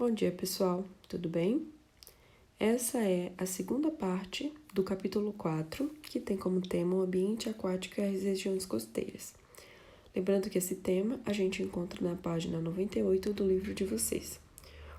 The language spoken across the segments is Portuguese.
Bom dia, pessoal. Tudo bem? Essa é a segunda parte do capítulo 4, que tem como tema o ambiente aquático e as regiões costeiras. Lembrando que esse tema a gente encontra na página 98 do livro de vocês.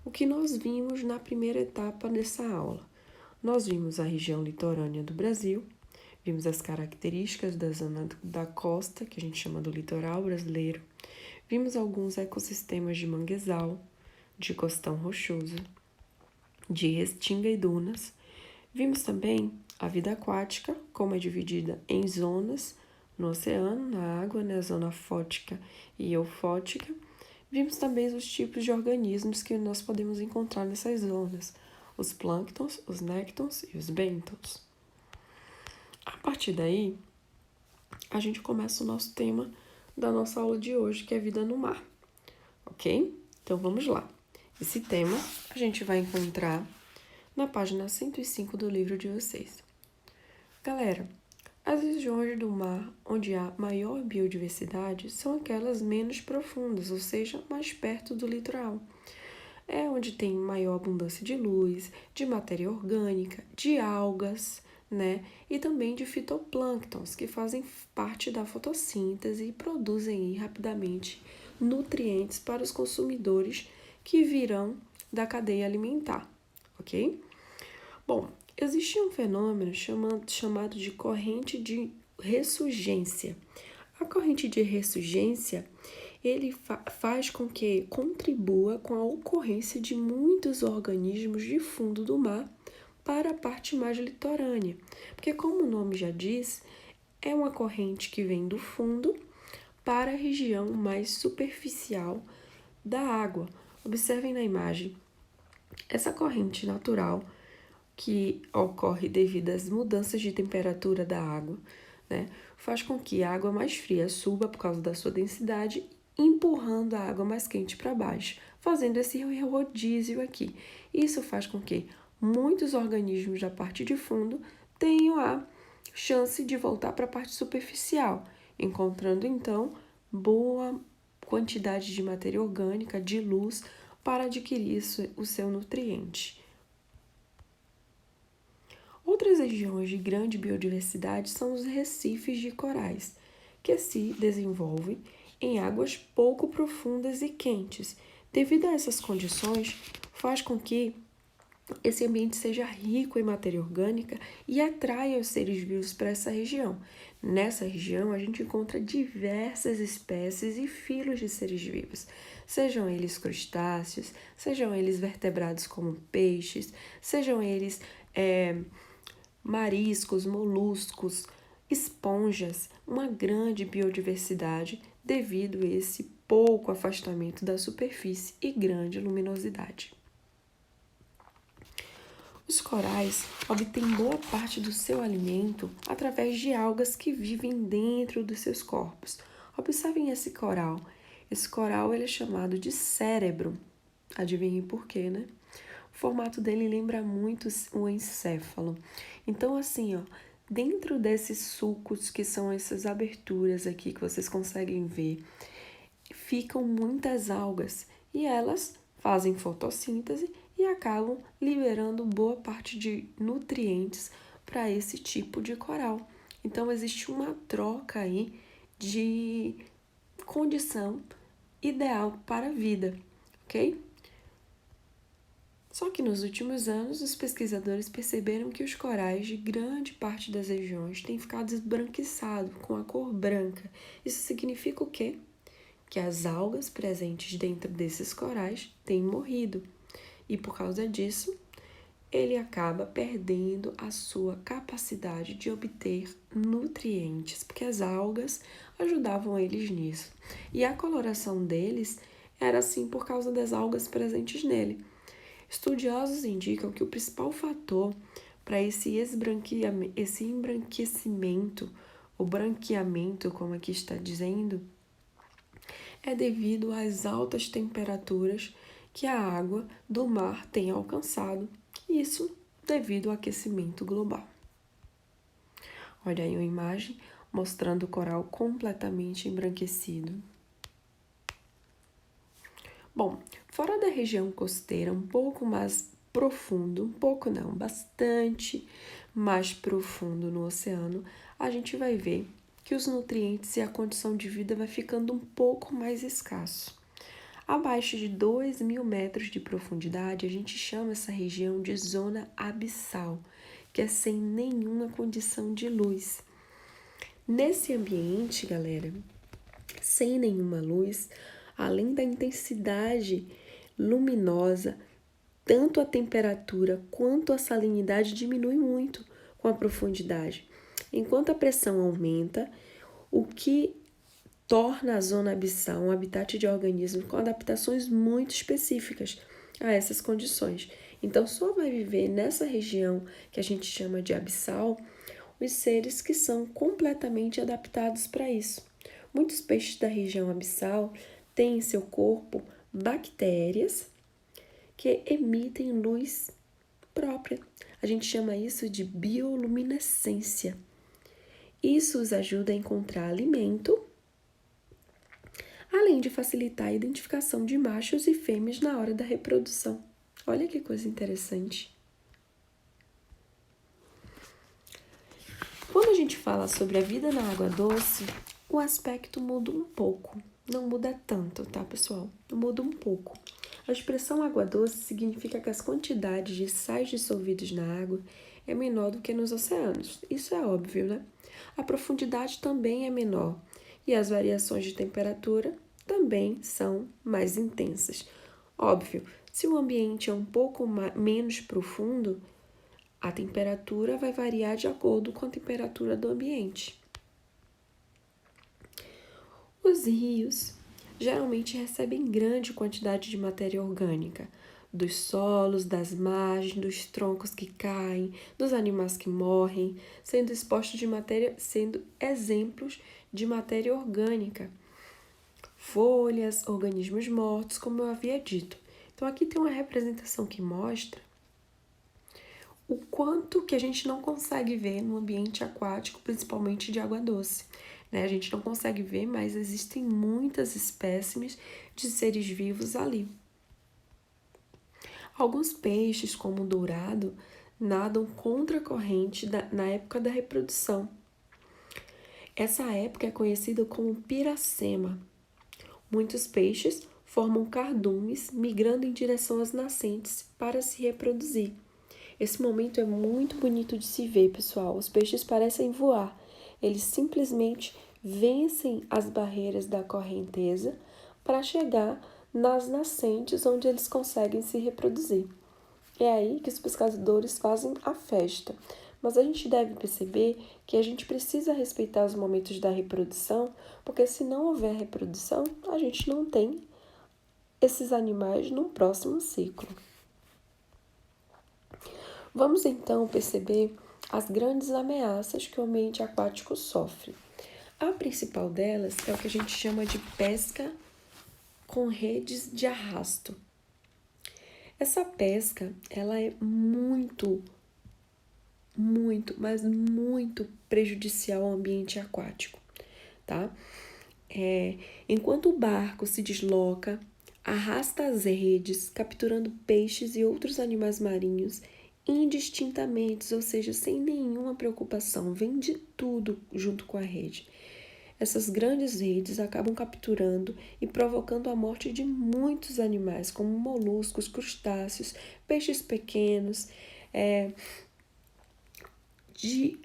O que nós vimos na primeira etapa dessa aula? Nós vimos a região litorânea do Brasil, vimos as características da zona da costa, que a gente chama do litoral brasileiro, vimos alguns ecossistemas de manguezal, de costão rochoso, de restinga e dunas. Vimos também a vida aquática, como é dividida em zonas no oceano, na água, na zona fótica e eufótica. Vimos também os tipos de organismos que nós podemos encontrar nessas zonas, os plânctons, os néctons e os bêntons. A partir daí, a gente começa o nosso tema da nossa aula de hoje, que é vida no mar, ok? Então vamos lá. Esse tema a gente vai encontrar na página 105 do livro de vocês. Galera, as regiões do mar onde há maior biodiversidade são aquelas menos profundas, ou seja, mais perto do litoral. É onde tem maior abundância de luz, de matéria orgânica, de algas, né? E também de fitoplânctons, que fazem parte da fotossíntese e produzem rapidamente nutrientes para os consumidores que virão da cadeia alimentar, ok? Bom, existe um fenômeno chamado de corrente de ressurgência. A corrente de ressurgência, ele faz com que contribua com a ocorrência de muitos organismos de fundo do mar para a parte mais litorânea. Porque, como o nome já diz, é uma corrente que vem do fundo para a região mais superficial da água. Observem na imagem. Essa corrente natural que ocorre devido às mudanças de temperatura da água, né, faz com que a água mais fria suba por causa da sua densidade, empurrando a água mais quente para baixo, fazendo esse rodízio aqui. Isso faz com que muitos organismos da parte de fundo tenham a chance de voltar para a parte superficial, encontrando então boa quantidade de matéria orgânica, de luz, para adquirir o seu nutriente. Outras regiões de grande biodiversidade são os recifes de corais, que se desenvolvem em águas pouco profundas e quentes. Devido a essas condições, faz com que esse ambiente seja rico em matéria orgânica e atraia os seres vivos para essa região. Nessa região, a gente encontra diversas espécies e filos de seres vivos, sejam eles crustáceos, sejam eles vertebrados como peixes, sejam eles mariscos, moluscos, esponjas, uma grande biodiversidade devido a esse pouco afastamento da superfície e grande luminosidade. Os corais obtêm boa parte do seu alimento através de algas que vivem dentro dos seus corpos. Observem esse coral. Esse coral ele é chamado de cérebro. Adivinhem por quê, né? O formato dele lembra muito o encéfalo. Então, assim, ó, dentro desses sulcos, que são essas aberturas aqui que vocês conseguem ver, ficam muitas algas e elas fazem fotossíntese e acabam liberando boa parte de nutrientes para esse tipo de coral. Então, existe uma troca aí de condição ideal para a vida, ok? Só que nos últimos anos, os pesquisadores perceberam que os corais de grande parte das regiões têm ficado esbranquiçados, com a cor branca. Isso significa o quê? Que as algas presentes dentro desses corais têm morrido. E por causa disso, ele acaba perdendo a sua capacidade de obter nutrientes, porque as algas ajudavam eles nisso. E a coloração deles era assim por causa das algas presentes nele. Estudiosos indicam que o principal fator para esse embranquecimento, o branqueamento, como aqui está dizendo, é devido às altas temperaturas que a água do mar tem alcançado, isso devido ao aquecimento global. Olha aí uma imagem mostrando o coral completamente embranquecido. Bom, Fora da região costeira, um pouco mais profundo, um pouco não, bastante mais profundo no oceano, a gente vai ver que os nutrientes e a condição de vida vai ficando um pouco mais escasso. Abaixo de 2.000 metros de profundidade, a gente chama essa região de zona abissal, que é sem nenhuma condição de luz. Nesse ambiente, galera, sem nenhuma luz, além da intensidade luminosa, tanto a temperatura quanto a salinidade diminui muito com a profundidade. Enquanto a pressão aumenta, o que torna a zona abissal um habitat de organismos com adaptações muito específicas a essas condições. Então, só vai viver nessa região que a gente chama de abissal os seres que são completamente adaptados para isso. Muitos peixes da região abissal têm em seu corpo bactérias que emitem luz própria. A gente chama isso de bioluminescência. Isso os ajuda a encontrar alimento, além de facilitar a identificação de machos e fêmeas na hora da reprodução. Olha que coisa interessante. Quando a gente fala sobre a vida na água doce, o aspecto muda um pouco. Não muda tanto, tá, pessoal? Muda um pouco. A expressão água doce significa que as quantidades de sais dissolvidos na água é menor do que nos oceanos. Isso é óbvio, né? A profundidade também é menor e as variações de temperatura também são mais intensas. Óbvio, se o ambiente é um pouco menos profundo, a temperatura vai variar de acordo com a temperatura do ambiente. Os rios geralmente recebem grande quantidade de matéria orgânica, dos solos, das margens, dos troncos que caem, dos animais que morrem, sendo exemplos de matéria orgânica. Folhas, organismos mortos, como eu havia dito. Então, aqui tem uma representação que mostra o quanto que a gente não consegue ver no ambiente aquático, principalmente de água doce. A gente não consegue ver, mas existem muitas espécimes de seres vivos ali. Alguns peixes, como o dourado, nadam contra a corrente na época da reprodução. Essa época é conhecida como piracema. Muitos peixes formam cardumes, migrando em direção às nascentes para se reproduzir. Esse momento é muito bonito de se ver, pessoal. Os peixes parecem voar. Eles simplesmente vencem as barreiras da correnteza para chegar nas nascentes onde eles conseguem se reproduzir. É aí que os pescadores fazem a festa. Mas a gente deve perceber que a gente precisa respeitar os momentos da reprodução, porque se não houver reprodução, a gente não tem esses animais no próximo ciclo. Vamos então perceber as grandes ameaças que o ambiente aquático sofre. A principal delas é o que a gente chama de pesca com redes de arrasto. Essa pesca, ela é muito prejudicial ao ambiente aquático, tá? Enquanto o barco se desloca, arrasta as redes, capturando peixes e outros animais marinhos indistintamente, ou seja, sem nenhuma preocupação, vem de tudo junto com a rede. Essas grandes redes acabam capturando e provocando a morte de muitos animais, como moluscos, crustáceos, peixes pequenos, que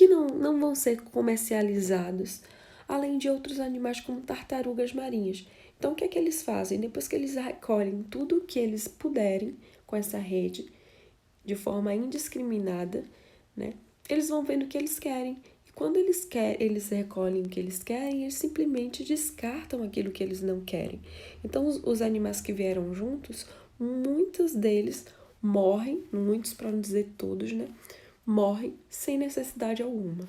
não vão ser comercializados, além de outros animais como tartarugas marinhas. Então, o que é que eles fazem? Depois que eles recolhem tudo o que eles puderem com essa rede, de forma indiscriminada, né? Eles vão vendo o que eles querem. E quando eles recolhem o que eles querem, eles simplesmente descartam aquilo que eles não querem. Então, os animais que vieram juntos, muitos deles morrem, muitos para não dizer todos, né? Morrem sem necessidade alguma.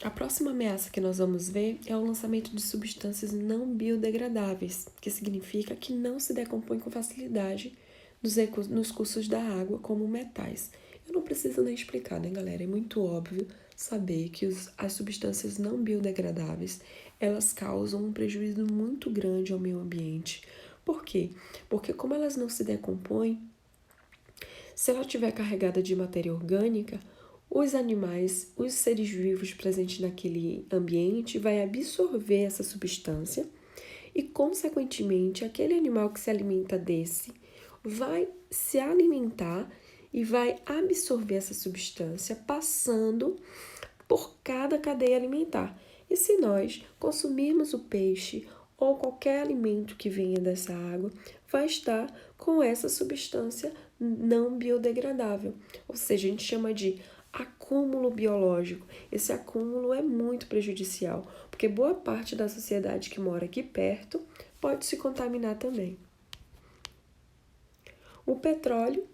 A próxima ameaça que nós vamos ver é o lançamento de substâncias não biodegradáveis, que significa que não se decompõem com facilidade nos cursos da água, como metais. Eu não preciso nem explicar, né, galera? É muito óbvio. saber que as substâncias não biodegradáveis, elas causam um prejuízo muito grande ao meio ambiente. Por quê? Porque como elas não se decompõem, se ela estiver carregada de matéria orgânica, os animais, os seres vivos presentes naquele ambiente vai absorver essa substância e, consequentemente, aquele animal que se alimenta desse vai se alimentar e vai absorver essa substância, passando por cada cadeia alimentar. E se nós consumirmos o peixe ou qualquer alimento que venha dessa água, vai estar com essa substância não biodegradável. Ou seja, a gente chama de acúmulo biológico. Esse acúmulo é muito prejudicial, porque boa parte da sociedade que mora aqui perto pode se contaminar também. O petróleo,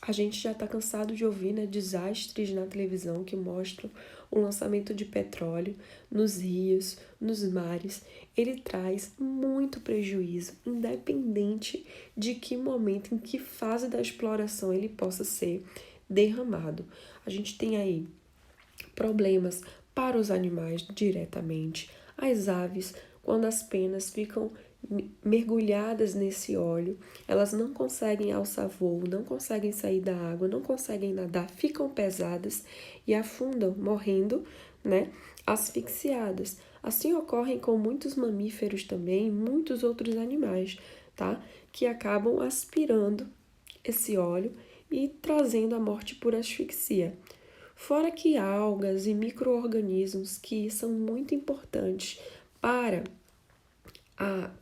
a gente já está cansado de ouvir, né, desastres na televisão que mostram o lançamento de petróleo nos rios, nos mares. Ele traz muito prejuízo, independente de que momento, em que fase da exploração ele possa ser derramado. A gente tem aí problemas para os animais diretamente, as aves, quando as penas ficam mergulhadas nesse óleo, elas não conseguem alçar voo, não conseguem sair da água, não conseguem nadar, ficam pesadas e afundam, morrendo, né, asfixiadas. Assim ocorre com muitos mamíferos também, muitos outros animais, tá, que acabam aspirando esse óleo e trazendo a morte por asfixia. Fora que algas e micro-organismos que são muito importantes para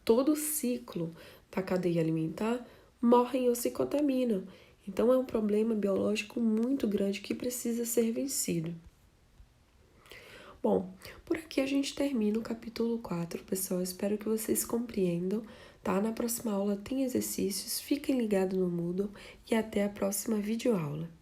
todo o ciclo da cadeia alimentar morrem ou se contaminam. Então é um problema biológico muito grande que precisa ser vencido. Bom, por aqui a gente termina o capítulo 4, pessoal. Espero que vocês compreendam, tá? Na próxima aula tem exercícios, fiquem ligados no Moodle e até a próxima videoaula.